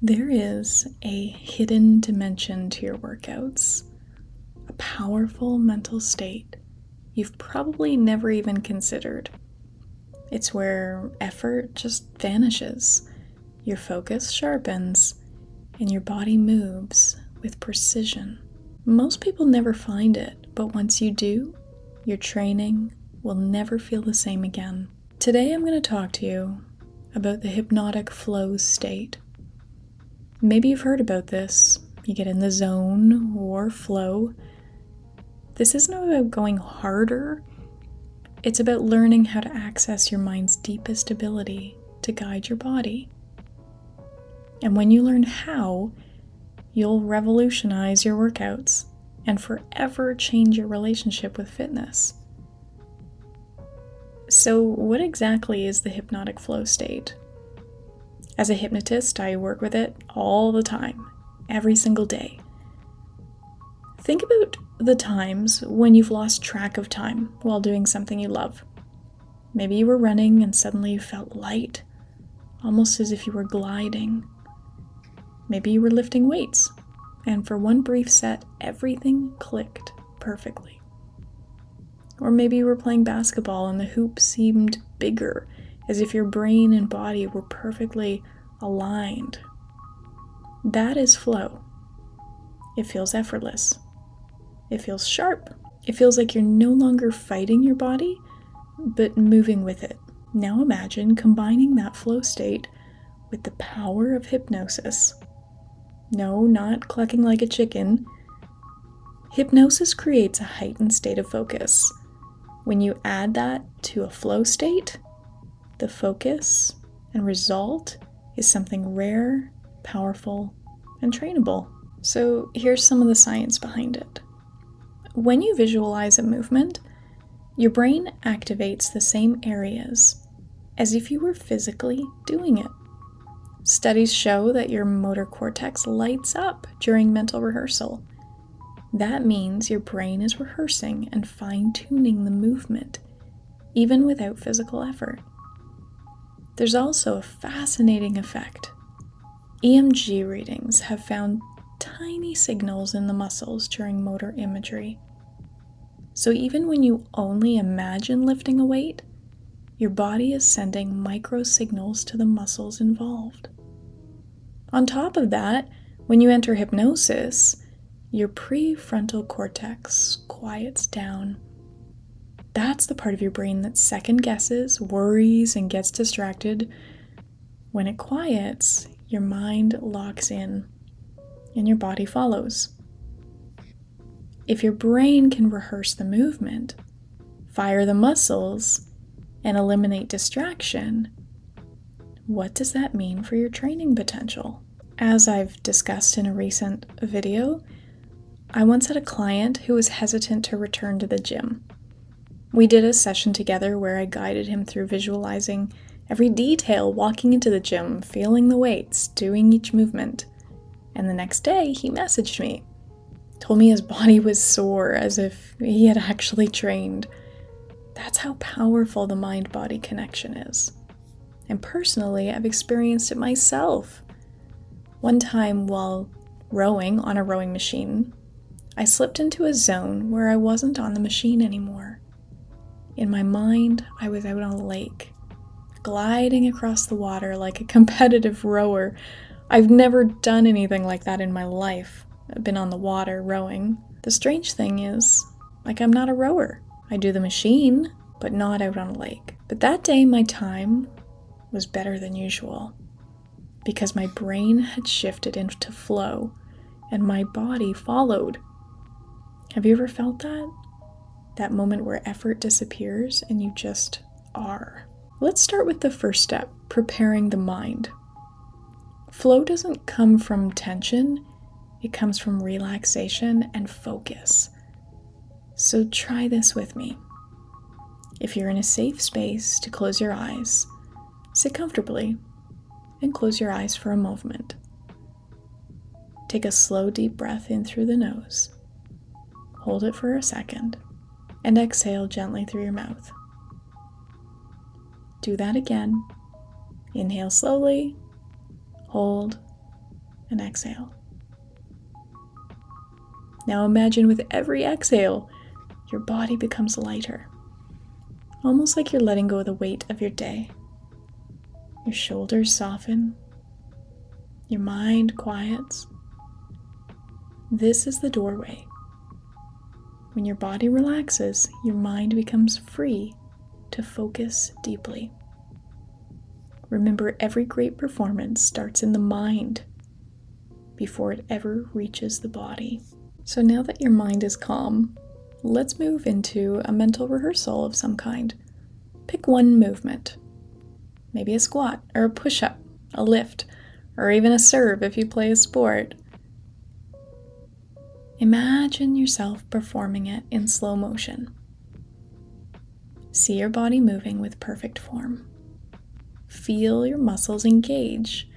There is a hidden dimension to your workouts, a powerful mental state you've probably never even considered. It's where effort just vanishes, your focus sharpens, and your body moves with precision. Most people never find it, but once you do, your training will never feel the same again. Today I'm going to talk to you about the hypnotic flow state. Maybe you've heard about this. You get in the zone or flow. This isn't about going harder. It's about learning how to access your mind's deepest ability to guide your body. And when you learn how, you'll revolutionize your workouts and forever change your relationship with fitness. So, what exactly is the hypnotic flow state? As a hypnotist, I work with it all the time, every single day. Think about the times when you've lost track of time while doing something you love. Maybe you were running and suddenly you felt light, almost as if you were gliding. Maybe you were lifting weights, and for one brief set, everything clicked perfectly. Or maybe you were playing basketball and the hoop seemed bigger, as if your brain and body were perfectly aligned. That is flow. It feels effortless. It feels sharp. It feels like you're no longer fighting your body, but moving with it. Now imagine combining that flow state with the power of hypnosis. No, not clucking like a chicken. Hypnosis creates a heightened state of focus. When you add that to a flow state, the focus and result is something rare, powerful, and trainable. So here's some of the science behind it. When you visualize a movement, your brain activates the same areas as if you were physically doing it. Studies show that your motor cortex lights up during mental rehearsal. That means your brain is rehearsing and fine-tuning the movement, even without physical effort. There's also a fascinating effect. EMG readings have found tiny signals in the muscles during motor imagery. So even when you only imagine lifting a weight, your body is sending micro signals to the muscles involved. On top of that, when you enter hypnosis, your prefrontal cortex quiets down. That's the part of your brain that second guesses, worries, and gets distracted. When it quiets, your mind locks in, and your body follows. If your brain can rehearse the movement, fire the muscles, and eliminate distraction, what does that mean for your training potential? As I've discussed in a recent video, I once had a client who was hesitant to return to the gym. We did a session together where I guided him through visualizing every detail, walking into the gym, feeling the weights, doing each movement. And the next day, he messaged me, told me his body was sore as if he had actually trained. That's how powerful the mind-body connection is. And personally, I've experienced it myself. One time while rowing on a rowing machine, I slipped into a zone where I wasn't on the machine anymore. In my mind, I was out on a lake, gliding across the water like a competitive rower. I've never done anything like that in my life. I've been on the water rowing. The strange thing is, I'm not a rower. I do the machine, but not out on a lake. But that day, my time was better than usual because my brain had shifted into flow and my body followed. Have you ever felt that? That moment where effort disappears and you just are. Let's start with the first step, preparing the mind. Flow doesn't come from tension, it comes from relaxation and focus. So try this with me. If you're in a safe space to close your eyes, sit comfortably and close your eyes for a moment. Take a slow, deep breath in through the nose. Hold it for a second and exhale gently through your mouth. Do that again. Inhale slowly, hold, and exhale. Now imagine with every exhale, your body becomes lighter, almost like you're letting go of the weight of your day. Your shoulders soften, your mind quiets. This is the doorway. When your body relaxes, your mind becomes free to focus deeply. Remember, every great performance starts in the mind before it ever reaches the body. So now that your mind is calm, let's move into a mental rehearsal of some kind. Pick one movement. Maybe a squat, or a push-up, a lift, or even a serve if you play a sport. Imagine yourself performing it in slow motion. See your body moving with perfect form. Feel your muscles engage.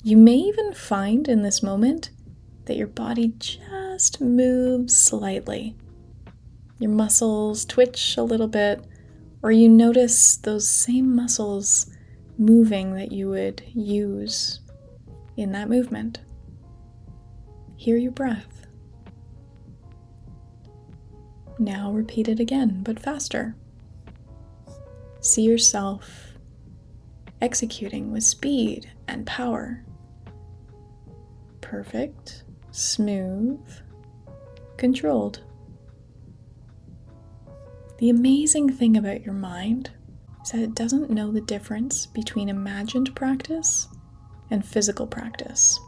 You may even find in this moment that your body just moves slightly. Your muscles twitch a little bit, or you notice those same muscles moving that you would use in that movement. Hear your breath. Now repeat it again, but faster. See yourself executing with speed and power. Perfect, smooth, controlled. The amazing thing about your mind is that it doesn't know the difference between imagined practice and physical practice.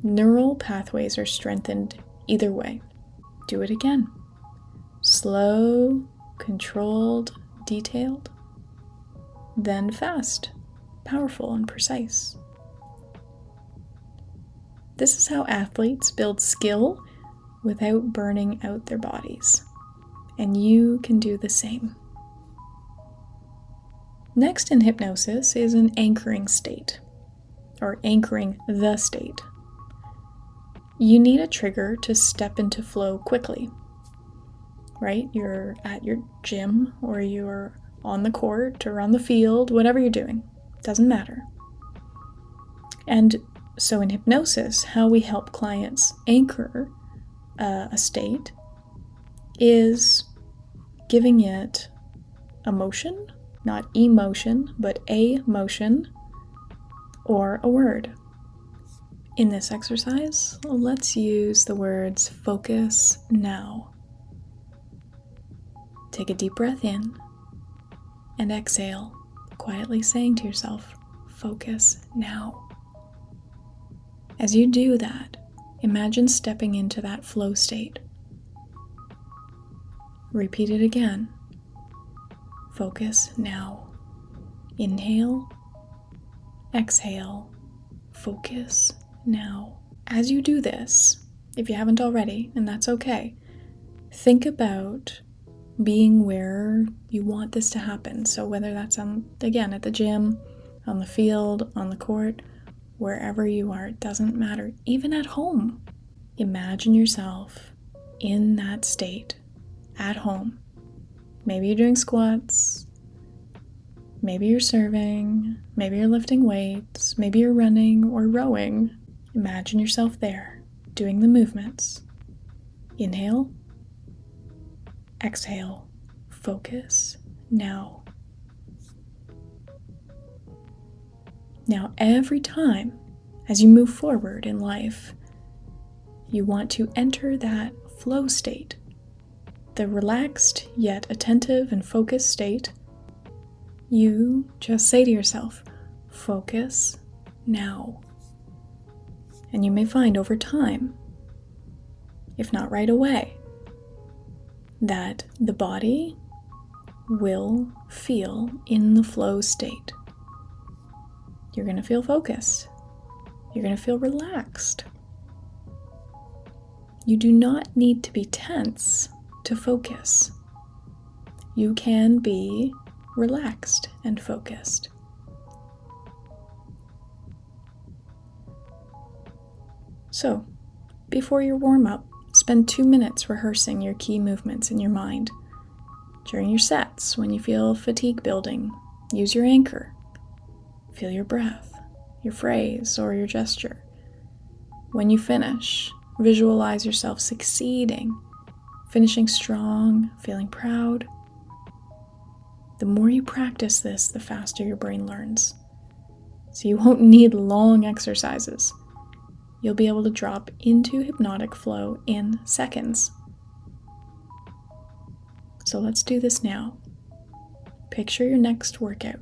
Neural pathways are strengthened either way. Do it again. Slow, controlled, detailed, then fast, powerful, and precise. This is how athletes build skill without burning out their bodies. And you can do the same. Next in hypnosis is an anchoring state, or anchoring the state. You need a trigger to step into flow quickly, right? You're at your gym, or you're on the court, or on the field, whatever you're doing, doesn't matter. And so in hypnosis, how we help clients anchor a state is giving it a motion, not emotion, but a motion, or a word. In this exercise, let's use the words focus now. Take a deep breath in and exhale, quietly saying to yourself, focus now. As you do that, imagine stepping into that flow state. Repeat it again. Focus now. Inhale, exhale, focus now. As you do this, if you haven't already, and that's okay, think about being where you want this to happen. So whether that's again, at the gym, on the field, on the court, wherever you are, it doesn't matter. Even at home, imagine yourself in that state. At home. Maybe you're doing squats, maybe you're serving, maybe you're lifting weights, maybe you're running or rowing. Imagine yourself there, doing the movements. Inhale, exhale, focus, now. Now every time as you move forward in life, you want to enter that flow state. The relaxed yet attentive and focused state, you just say to yourself, focus now. And you may find over time, if not right away, that the body will feel in the flow state. You're going to feel focused. You're going to feel relaxed. You do not need to be tense to focus. You can be relaxed and focused. So, before your warm-up, spend 2 minutes rehearsing your key movements in your mind. During your sets, when you feel fatigue building, use your anchor. Feel your breath, your phrase, or your gesture. When you finish, visualize yourself succeeding, finishing strong, feeling proud. The more you practice this, the faster your brain learns. So you won't need long exercises. You'll be able to drop into hypnotic flow in seconds. So let's do this now. Picture your next workout.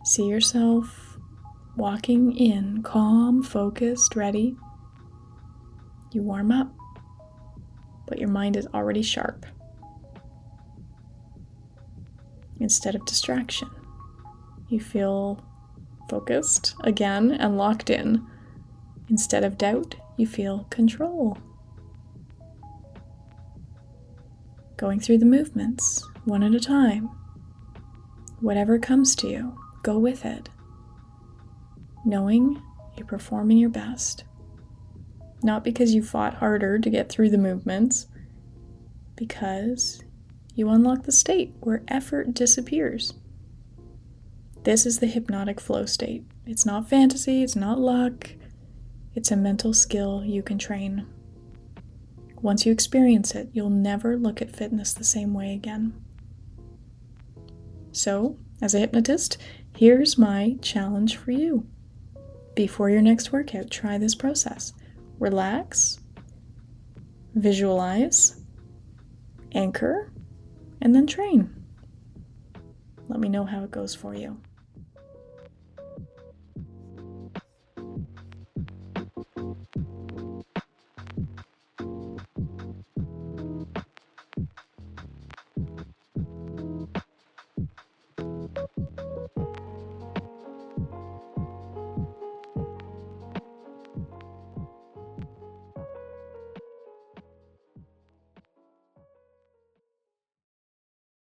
See yourself walking in, calm, focused, ready. You warm up, but your mind is already sharp. Instead of distraction, you feel focused again and locked in. Instead of doubt, you feel control. Going through the movements, one at a time. Whatever comes to you, go with it. Knowing you're performing your best. Not because you fought harder to get through the movements, because you unlock the state where effort disappears. This is the hypnotic flow state. It's not fantasy, it's not luck. It's a mental skill you can train. Once you experience it, you'll never look at fitness the same way again. So, as a hypnotist, here's my challenge for you. Before your next workout, try this process. Relax, visualize, anchor, and then train. Let me know how it goes for you.